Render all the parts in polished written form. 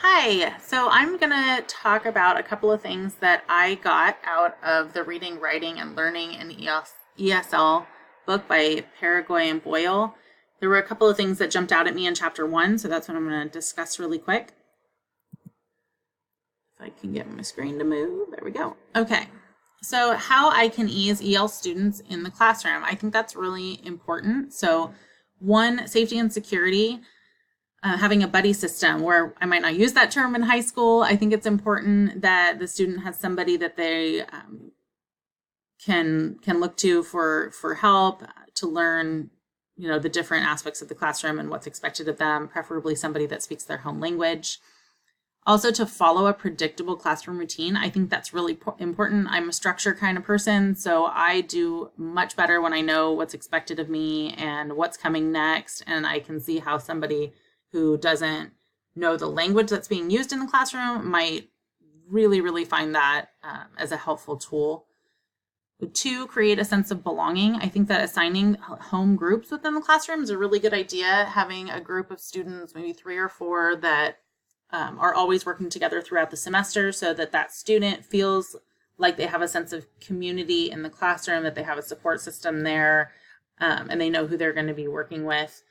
Hi, so I'm going to talk about a couple of things that I got out of the Reading, Writing, and Learning in ESL book by Paraguay and Boyle. There were a couple of things that jumped out at me in chapter 1, so that's what I'm going to discuss really quick. If I can get my screen to move, there we go. Okay, so how I can ease EL students in the classroom. I think that's really important. So one, safety and security. Having a buddy system, where I might not use that term in high school. I think it's important that the student has somebody that they can look to for help, to learn, the different aspects of the classroom and what's expected of them, preferably somebody that speaks their home language. Also, to follow a predictable classroom routine. I think that's really important. I'm a structure kind of person, so I do much better when I know what's expected of me and what's coming next, and I can see how somebody who doesn't know the language that's being used in the classroom might really find that as a helpful tool. 2, create a sense of belonging. I think that assigning home groups within the classroom is a really good idea. Having a group of students, maybe 3 or 4, that are always working together throughout the semester, so that that student feels like they have a sense of community in the classroom, that they have a support system there, and they know who they're going to be working with.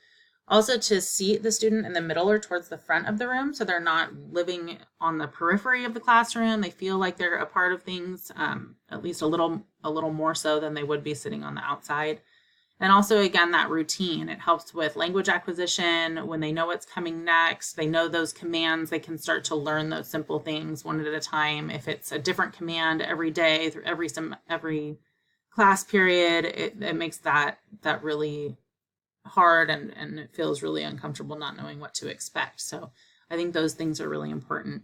Also, to seat the student in the middle or towards the front of the room, so they're not living on the periphery of the classroom. They feel like they're a part of things, at least a little more so than they would be sitting on the outside. And also, again, that routine. It helps with language acquisition. When they know what's coming next, they know those commands, they can start to learn those simple things one at a time. If it's a different command every day through every class period, it makes that really hard, and it feels really uncomfortable not knowing what to expect. So I think those things are really important.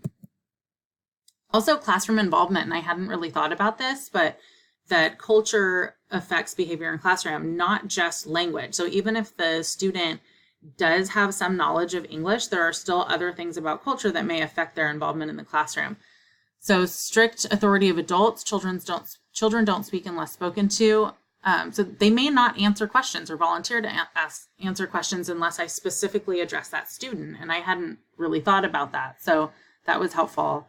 Also, classroom involvement, and I hadn't really thought about this, but that culture affects behavior in classroom, not just language. So even if the student does have some knowledge of English, there are still other things about culture that may affect their involvement in the classroom. So strict authority of adults, children don't speak unless spoken to. So they may not answer questions or volunteer to answer questions unless I specifically address that student. And I hadn't really thought about that. So that was helpful.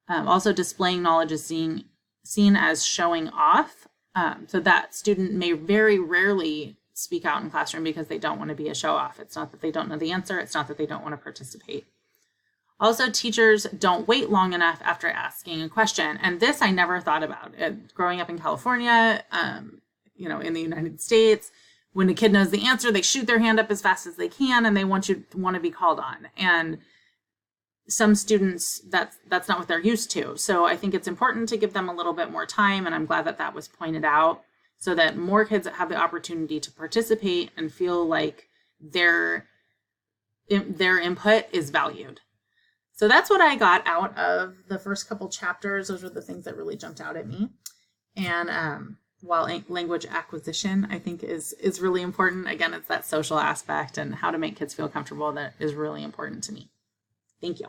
Also, displaying knowledge is seen as showing off. So that student may very rarely speak out in classroom because they don't want to be a show off. It's not that they don't know the answer. It's not that they don't want to participate. Also, teachers don't wait long enough after asking a question. And this I never thought about. Growing up in California, in the United States, when a kid knows the answer, they shoot their hand up as fast as they can, and they want to be called on. And some students, that's not what they're used to. So I think it's important to give them a little bit more time, and I'm glad that was pointed out, so that more kids have the opportunity to participate and feel like their input is valued. So that's what I got out of the first couple chapters. Those were the things that really jumped out at me. And while language acquisition, I think, is really important. Again, it's that social aspect and how to make kids feel comfortable that is really important to me. Thank you.